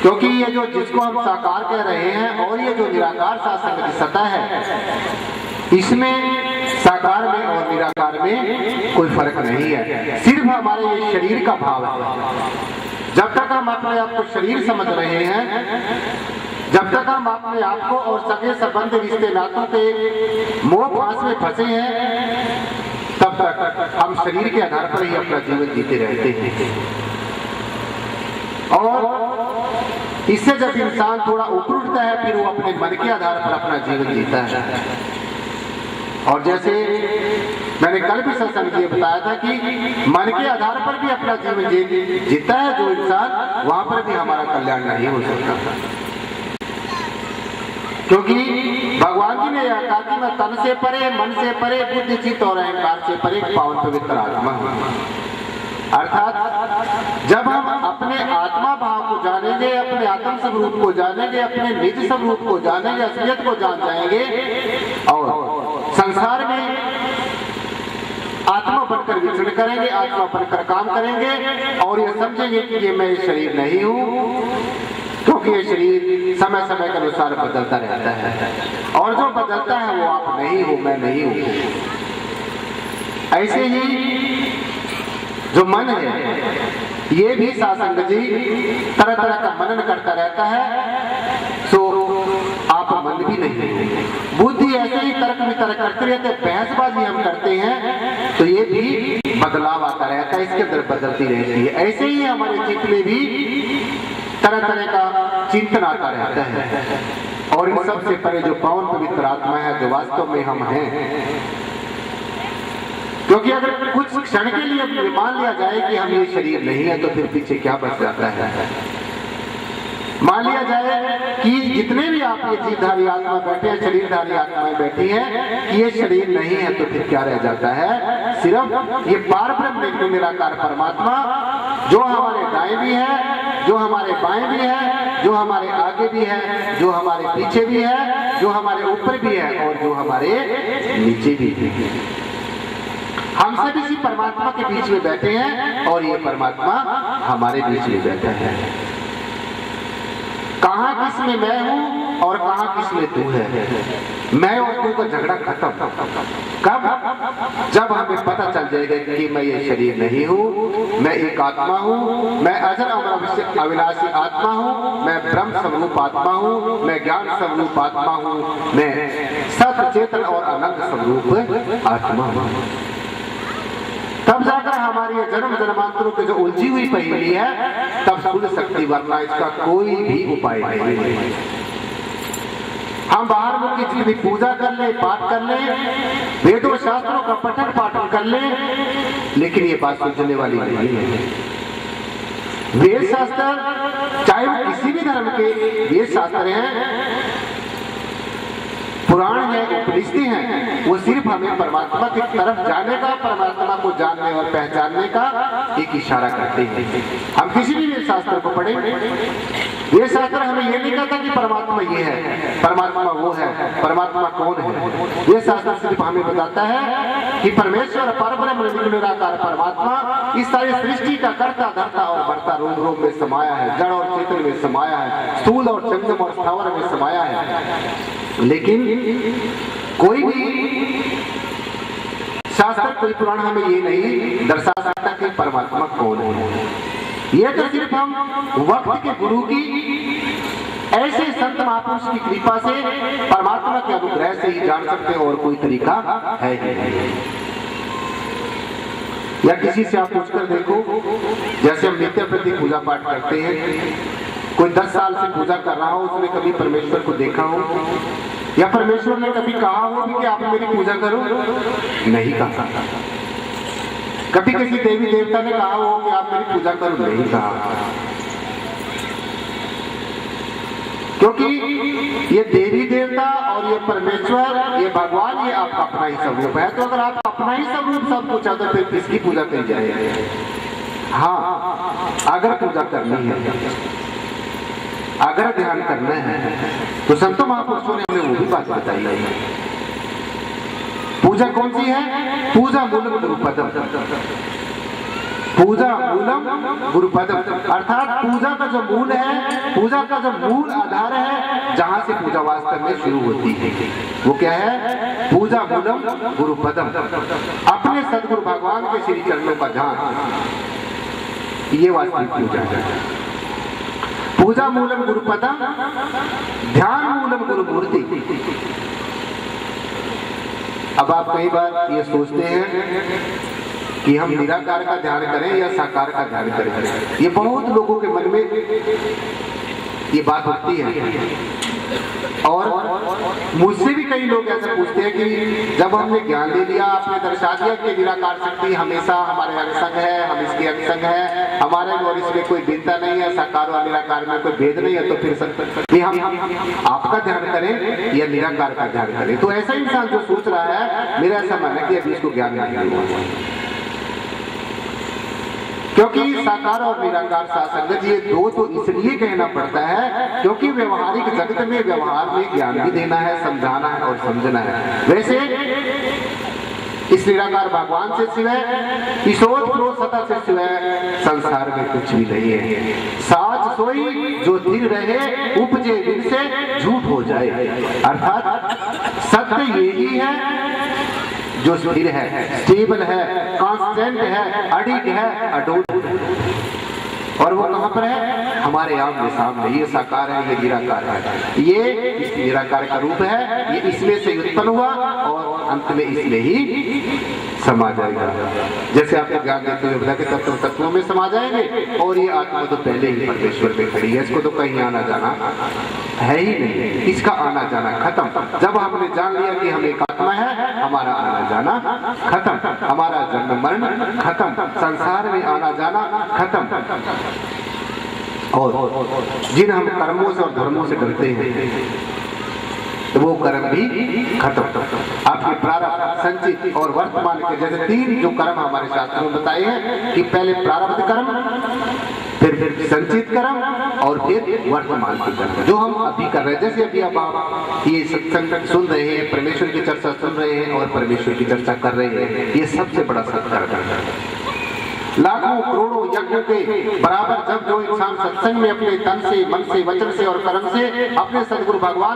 क्योंकि ये जो जिसको हम साकार कह रहे हैं और ये जो निराकार सत्संग की सतह है, इसमें साकार में और निराकार में कोई फर्क नहीं है, सिर्फ हमारे ये शरीर का भाव है। जब तक हम अपने आप को शरीर समझ रहे हैं, जब तक हम अपने आप को और सगे संबंध रिश्ते नातों के मोह फांस में फंसे हैं, तब तक हम शरीर के आधार पर ही अपना जीवन जीते रहते हैं। और इससे जब इंसान थोड़ा ऊपर उठता है, फिर वो अपने मन के आधार पर अपना जीवन जीता है। और जैसे मैंने कल भी सत्संग में बताया था कि मन के आधार पर भी अपना जीवन जीता है जो इंसान, वहां पर भी हमारा कल्याण नहीं हो सकता, क्योंकि भगवान जी ने यह कहा कि मैं तन से परे, मन से परे, बुद्धि चित्त और अहंकार से परे पावन पवित्र आत्मा हूं। अर्थात जब हम अपने आत्मा भाव को जानेंगे, अपने आत्म स्वरूप को जानेंगे, अपने निज स्वरूप को जानेंगे, असलियत को जान जाएंगे और संसार में आत्मा बनकर विचरण करेंगे, आत्मा बनकर काम करेंगे और ये समझेंगे कि ये मैं शरीर नहीं हूं, क्योंकि ये शरीर समय समय के अनुसार बदलता रहता है और जो बदलता है वो आप नहीं हो, मैं नहीं हूं। ऐसे ही जो मन है, ये भी सासंग जी तरह तरह का मनन करता रहता है, सो आप मन भी नहीं है। बुद्धि ऐसे ही तर्क वितर्क करते रहते, बहसबाजी हम करते हैं, तो ये भी बदलाव आता रहता है, इसके अंदर बदलती रहती है। ऐसे ही हमारे चित्त में भी तरह तरह का चिंतन आता रहता है और इन सबसे परे जो पावन पवित्र आत्मा है, जो वास्तव में हम हैं, क्योंकि अगर कुछ क्षण के लिए मान लिया जाए कि हम ये शरीर नहीं है, तो फिर पीछे क्या बच जाता है। मान लिया जाए कि जितने भी आप ये जीवधारी आत्मा बैठे हैं, शरीरधारी आत्माएं बैठी हैं, कि ये शरीर नहीं है, तो फिर क्या रह जाता है? सिर्फ ये पार ब्रह्म निराकार परमात्मा, जो हमारे दाएं भी है, जो हमारे बाएं भी है, जो हमारे आगे भी है, जो हमारे पीछे भी है, जो हमारे ऊपर भी है और जो हमारे नीचे भी है। हम सब इसी परमात्मा के बीच में बैठे हैं और ये परमात्मा हमारे बीच में बैठा है। कहां किस में मैं हूं और कहां किस में तू है। मैं और तू का झगड़ा खत्म कब? जब हमें पता चल जाएगा कि मैं ये शरीर नहीं हूं, मैं एक आत्मा हूं, मैं अजर अमर अविनाशी आत्मा हूं, मैं ब्रह्म स्वरूप आत्मा हूं, मैं ज्ञान स्वरूप आत्मा हूं, मैं सत चेतन और अनंत स्वरूप आत्मा हूं। तब जाकर हमारी ये जन्म जन्मांतरों की जो उलझी हुई पहेली है, तब सुन सकती, वरना इसका कोई भी उपाय नहीं है। हम बाहर मुल्क की जितनी पूजा कर ले, पाठ कर ले, वेदों शास्त्रों का पठन पाठन कर ले, लेकिन ये बात सुनने वाली नहीं है। वेद शास्त्र, चाहे वो किसी भी धर्म के वेद शास्त्र हैं, पुराण है, उपनिषदें हैं, वो सिर्फ हमें परमात्मा की तरफ जाने का, परमात्मा को जानने और पहचानने का एक इशारा करते हैं। हम किसी भी वेद शास्त्र को पढ़ें, वेद शास्त्र हमें ये नहीं कहता कि परमात्मा ये है, परमात्मा वो है, परमात्मा कौन है। वेद शास्त्र सिर्फ हमें बताता है कि परमेश्वर परब्रह्म निराकार परमात्मा इस सारी सृष्टि का कर्ता धर्ता और बढ़ता रोम रोम में समाया है, जड़ और चेतन में समाया है, स्थूल और चंद्रम और स्थावर में समाया है। लेकिन कोई भी शास्त्र, कोई पुराण हमें ये नहीं दर्शा सकता कि परमात्मा कौन है। ये तो सिर्फ हम वक्त के गुरु की, ऐसे संत महापुरुष की कृपा से, परमात्मा के अनुग्रह से ही जान सकते हैं, और कोई तरीका है ही नहीं। या किसी से आप पूछकर देखो, जैसे हम नित्य प्रति पूजा पाठ करते हैं, कोई 10 साल से पूजा कर रहा हो, उसने कभी परमेश्वर को देखा हो या परमेश्वर ने कभी कहा हो कि आप मेरी पूजा करो? नहीं कहा। कभी किसी देवी देवता ने कहा हो कि आप मेरी पूजा करो? नहीं कहा। क्योंकि ये देवी देवता और ये परमेश्वर, ये भगवान, ये आपका अपना ही स्वरूप है। तो अगर आप अपना ही स्वरूप सब कुछ है, तो फिर किसकी पूजा करी जाएगी? हाँ, अगर पूजा करनी है, अगर ध्यान करना है, तो संतों महापुरुषों ने हमें वो भी बात बताई है। पूजा कौन सी है? पूजा मूल गुरु पदम। पूजा मूलम गुरुपदम, अर्थात पूजा का जो मूल है, पूजा का जो मूल आधार है, जहां से पूजा वास्तव में शुरू होती है, वो क्या है? पूजा मूलम गुरुपदम, अपने सदगुरु भगवान के श्री चरणों का ध्यान, ये वास्तविक पूजा है। पूजा मूलम गुरुपदम, ध्यान मूलम गुरुमूर्ति। अब आप कई बार ये सोचते हैं कि हम निराकार का ध्यान करें या साकार का ध्यान करें। ये बहुत लोगों के मन में ये बात होती है, और मुझसे भी कई लोग ऐसे पूछते हैं कि जब हमने ज्ञान ले लिया, आपने दर्शा दिया कि निराकार शक्ति हमेशा हमारे अंग है, हम इसके अंग है, हमारे और इसमें कोई भिन्नता नहीं है, साकार और निराकार में कोई भेद नहीं है, तो फिर हम आपका ध्यान करें या निराकार का ध्यान करें? तो ऐसा इंसान जो सोच रहा है, मेरा ऐसा मानना है कि अभी इसको ज्ञान नहीं हुआ, क्योंकि साकार और निराकार सासंगत ये दो तो इसलिए कहना पड़ता है क्योंकि व्यवहारिक जगत में व्यवहार में ज्ञान भी देना है, समझाना है और समझना है। वैसे इस निराकार भगवान से सिवाय, ईश्वर प्रो सता से सिवाय संसार में कुछ भी नहीं है। साज सोई जो धीर रहे, उपजे दिन से झूठ हो जाए, अर्थात सत्य यही है जो स्थिर है, स्टेबल है, कांस्टेंट है, अडिग है, अटूट, और वो कहां पर है? हमारे आमने सामने। ये साकार है, ये निराकार है, ये इस निराकार का रूप है, ये इसमें से उत्पन्न हुआ और अंत में इसमें ही समा जाएगा। जैसे आपको ज्ञान देते हुए बोला कि तत्वों में समा जाएंगे, और ये आत्मा तो पहले ही परमेश्वर में खड़ी है, इसको तो कहीं आना जाना है ही नहीं, इसका आना जाना खत्म। जब हमने जान लिया कि हम एक आत्मा है, हमारा आना जाना खत्म, हमारा जन्म मरण खत्म, संसार में आना जाना खत्म, और जिन हम कर्मों से और धर्मों से डरते हैं, तो वो कर्म भी खत्म। आपके प्रारब्ध, संचित और वर्तमान के जैसे तीन जो कर्म हमारे शास्त्रों में बताए हैं कि पहले प्रारब्ध कर्म, फिर संचित कर्म और फिर वर्तमान के कर्म, जो हम अभी कर रहे हैं। जैसे अभी अब आप ये सत्संग सुन रहे हैं, परमेश्वर की चर्चा सुन रहे हैं और परमेश्वर की चर्चा कर रहे हैं, ये सबसे बड़ा सत्कर्म है। लाखों करोड़ों यज्ञों के बराबर जब जो इंसान सत्संग में अपने तन से, मन से, वचन से और कर्म से अपने सदगुरु भगवान